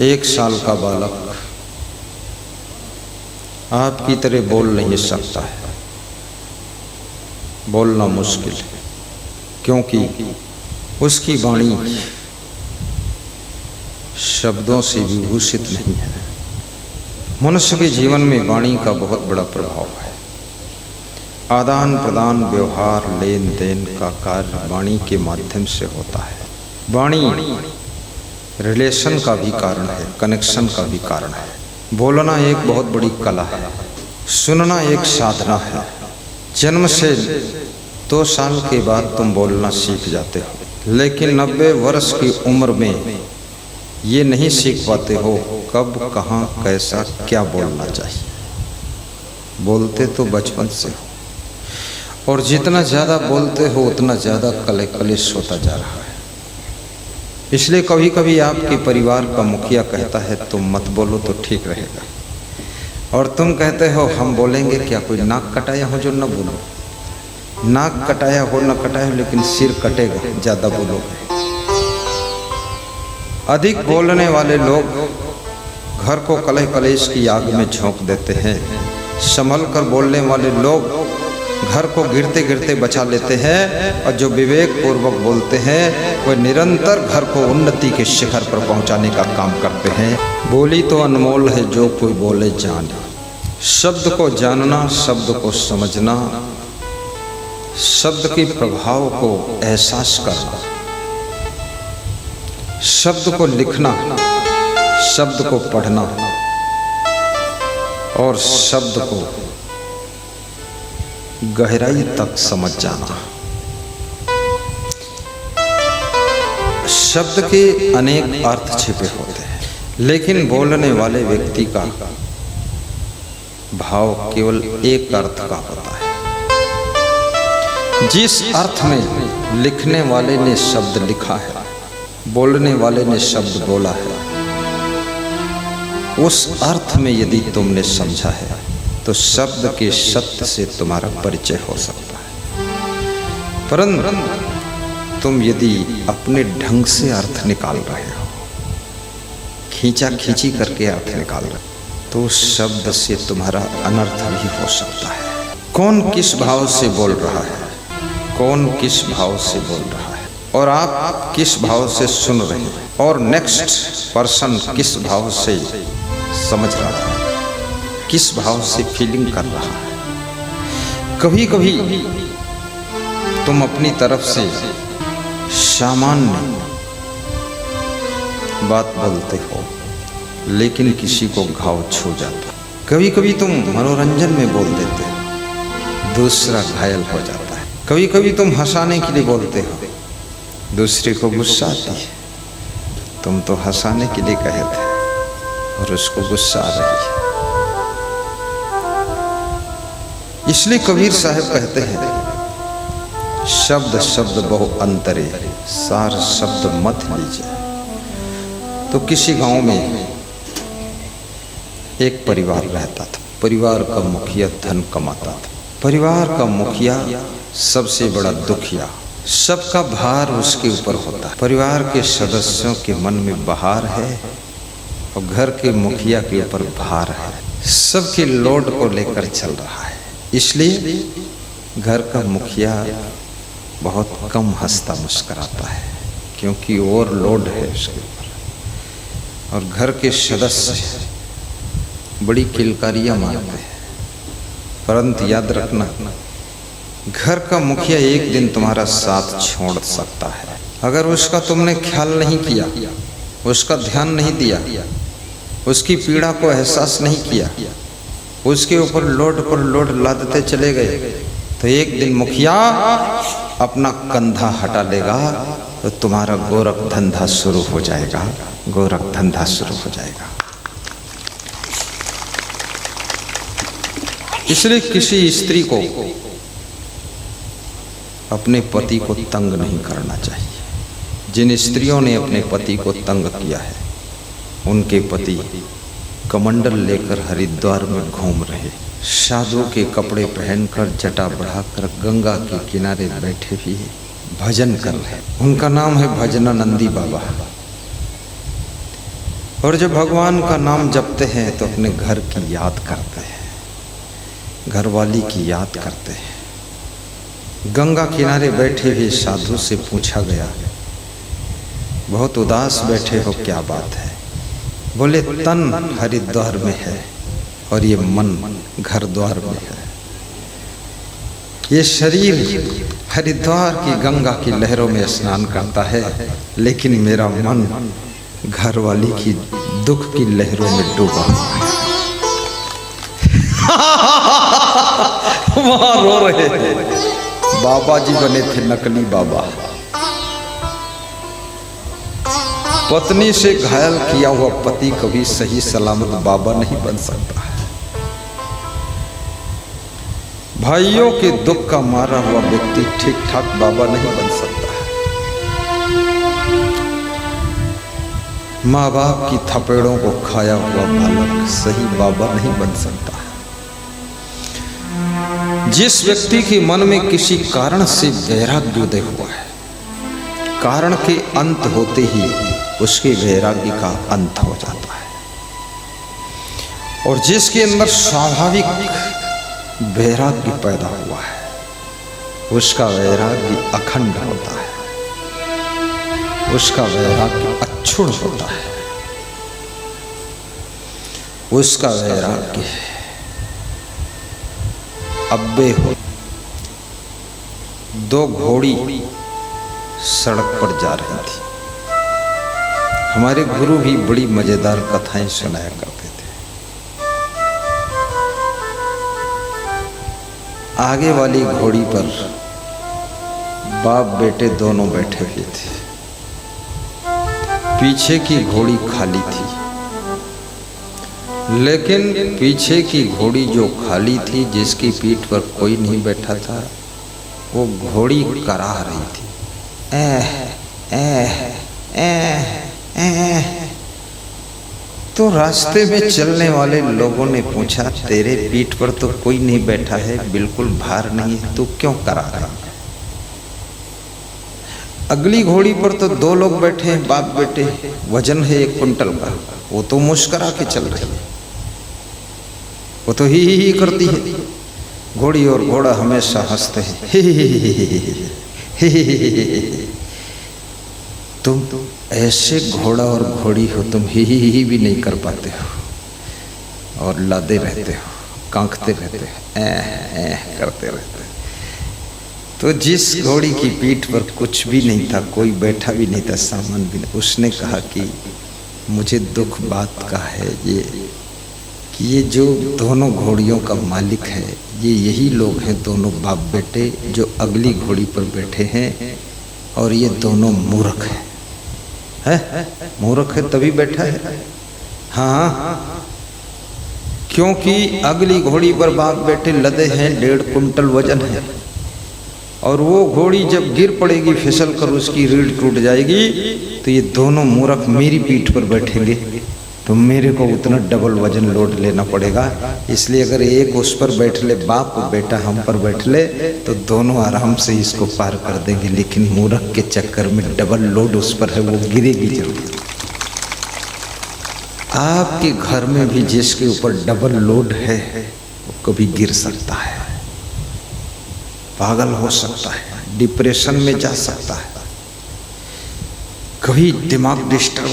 1 साल का बालक आपकी तरह बोल नहीं सकता है, बोलना मुश्किल है, क्योंकि उसकी वाणी शब्दों से विभूषित नहीं है। मनुष्य के जीवन में वाणी का बहुत बड़ा प्रभाव है। आदान प्रदान, व्यवहार, लेन देन का कार्य वाणी के माध्यम से होता है। वाणी रिलेशन का भी कारण है, कनेक्शन का भी कारण है। बोलना एक बहुत बड़ी कला है, सुनना एक साधना है। जन्म से 2 साल के बाद तुम बोलना सीख जाते हो, लेकिन 90 वर्ष की उम्र में ये नहीं सीख पाते हो कब, कहाँ, कैसा, क्या बोलना चाहिए। बोलते तो बचपन से हो, और जितना ज़्यादा बोलते हो उतना ज़्यादा कलेश होता जा रहा है। इसलिए कभी कभी आपके परिवार का मुखिया कहता है तुम मत बोलो तो ठीक रहेगा, और तुम कहते हो हम बोलेंगे क्या, कोई नाक कटाया हो जो न बोलो। नाक कटाया हो न कटाया हो, लेकिन सिर कटेगा ज़्यादा बोलोगे। अधिक बोलने वाले लोग घर को कलेश की आग में झोंक देते हैं। संभल कर बोलने वाले लोग घर को गिरते गिरते बचा लेते हैं, और जो विवेक पूर्वक बोलते हैं वह निरंतर घर को उन्नति के शिखर पर पहुंचाने का काम करते हैं। बोली तो अनमोल है, जो कोई बोले जाने। शब्द को जानना, शब्द को समझना, शब्द के प्रभाव को एहसास करना, शब्द को लिखना, शब्द को पढ़ना और शब्द को गहराई तक समझ जाना। शब्द के अनेक अर्थ छिपे होते हैं, लेकिन बोलने वाले व्यक्ति का भाव केवल एक अर्थ का होता है। जिस अर्थ में लिखने वाले ने शब्द लिखा है, बोलने वाले ने शब्द बोला है, उस अर्थ में यदि तुमने समझा है तो शब्द के सत्य से तुम्हारा परिचय हो सकता है। परंतु तुम यदि अपने ढंग से अर्थ निकाल रहे हो, खींचा खींची करके अर्थ निकाल रहे हो, तो उस शब्द से तुम्हारा अनर्थ भी हो सकता है। कौन किस भाव से बोल रहा है, कौन किस भाव से बोल रहा है, और आप किस भाव से सुन रहे हैं, और नेक्स्ट पर्सन किस भाव से समझ रहा है, किस भाव से फीलिंग कर रहा है। कभी कभी तुम अपनी तरफ से सामान्य बात बोलते हो, लेकिन किसी को घाव छू जाता। कभी कभी तुम मनोरंजन में बोल देते हो, दूसरा घायल हो जाता है। कभी कभी तुम हंसाने के लिए बोलते हो, दूसरे को गुस्सा आती है। तुम तो हंसाने के लिए कहे थे और उसको गुस्सा आ रही है। इसलिए कबीर साहब कहते हैं, शब्द शब्द बहु अंतरे, सार शब्द मत लीजिए। तो किसी गांव में एक परिवार रहता था। परिवार का मुखिया धन कमाता था। परिवार का मुखिया सबसे बड़ा दुखिया, सबका भार उसके ऊपर होता है। परिवार के सदस्यों के मन में बहार है और घर के मुखिया के ऊपर भार है। सबके लोड को लेकर चल रहा है। इसलिए घर का मुखिया बहुत कम हंसता मुस्कुराता है, क्योंकि और लोड है उसके ऊपर। और घर के सदस्य बड़ी किलकारियाँ मारते हैं। परंतु याद रखना, घर का मुखिया एक दिन तुम्हारा साथ छोड़ सकता है। अगर उसका तुमने ख्याल नहीं किया, उसका ध्यान नहीं दिया, उसकी पीड़ा को एहसास नहीं किया, उसके ऊपर लोड पर लोड लादते चले गए, तो एक दिन मुखिया अपना कंधा हटा लेगा तो तुम्हारा गोरख धंधा शुरू हो जाएगा। गोरख धंधा शुरू हो जाएगा। इसलिए किसी स्त्री को अपने पति को तंग नहीं करना चाहिए। जिन स्त्रियों ने अपने पति को तंग किया है, उनके पति कमंडल लेकर हरिद्वार में घूम रहे, साधु के कपड़े पहनकर जटा बढ़ाकर गंगा के किनारे बैठे भी भजन कर रहे। उनका नाम है भजनानंदी बाबा। और जब भगवान का नाम जपते हैं तो अपने घर की याद करते हैं, घरवाली की याद करते हैं। गंगा किनारे बैठे हुए साधु से पूछा गया, बहुत उदास बैठे हो, क्या बात है? बोले, तन हरिद्वार में है और ये मन घर द्वार में है। ये शरीर हरिद्वार की गंगा की लहरों में स्नान करता है, लेकिन मेरा मन घर वाली की दुख की लहरों में डूबा हुआ है। वहां रो रहे थे, बाबा जी बने थे नकली बाबा। पत्नी से घायल किया हुआ पति कभी सही सलामत बाबा नहीं बन सकता है। भाइयों के दुख का मारा हुआ व्यक्ति ठीक ठाक बाबा नहीं बन सकता है। माँ बाप की थपेड़ों को खाया हुआ बालक सही बाबा नहीं बन सकता है। जिस व्यक्ति के मन में किसी कारण से वैराग्य उदय हुआ है, कारण के अंत होते ही उसके वैराग्य का अंत हो जाता है। और जिसके अंदर स्वाभाविक वैराग्य पैदा हुआ है, उसका वैराग्य अखंड होता है, उसका वैराग्य अक्षुण्ण होता है, उसका वैराग्य अव्यय हो। दो घोड़ी सड़क पर जा रही थी। हमारे गुरु भी बड़ी मजेदार कथाएं सुनाया करते थे। आगे वाली घोड़ी पर बाप बेटे दोनों बैठे हुए थे, पीछे की घोड़ी खाली थी। लेकिन पीछे की घोड़ी जो खाली थी, जिसकी पीठ पर कोई नहीं बैठा था, वो घोड़ी करा रही थी, तो रास्ते में चलने वाले लोगों ने पूछा, तेरे पीठ पर तो कोई नहीं बैठा है, बिल्कुल भार नहीं है, तू क्यों करा रहा है? अगली घोड़ी पर तो दो लोग बैठे हैं, बाप बेटे, वजन है 1 कुंटल का, वो तो मुस्करा के चल रही है, वो तो ही करती है। घोड़ी और घोड़ा हमेशा हंसते हैं, तुम ऐसे घोड़ा और घोड़ी हो, तुम ही भी नहीं कर पाते हो और लादे रहते हो, कांखते रहते हो, करते रहते हो। तो जिस घोड़ी की पीठ पर कुछ भी नहीं था, कोई बैठा भी नहीं था, सामान भी नहीं, उसने कहा कि मुझे दुख बात का है कि ये जो दोनों घोड़ियों का मालिक है, ये यही लोग हैं, दोनों बाप बेटे जो अगली घोड़ी पर बैठे हैं, और ये दोनों मूर्ख हैं। मूर्ख है तभी बैठा है। हाँ, क्योंकि अगली घोड़ी पर बाप बेटे लदे हैं, 1.5 कुंटल वजन है, और वो घोड़ी जब गिर पड़ेगी, फिसल कर उसकी रीढ़ टूट जाएगी, तो ये दोनों मूर्ख मेरी पीठ पर बैठेंगे, तो मेरे को उतना डबल वजन लोड लेना पड़ेगा। इसलिए अगर एक उस पर बैठ ले, बाप बेटा हम पर बैठ ले, तो दोनों आराम से इसको पार कर देंगे। लेकिन मूर्ख के चक्कर में डबल लोड उस पर है, वो गिरेगी जरूर। आपके घर में भी जिसके ऊपर डबल लोड है, वो कभी गिर सकता है, पागल हो सकता है, डिप्रेशन में जा सकता है, कभी दिमाग डिस्टर्ब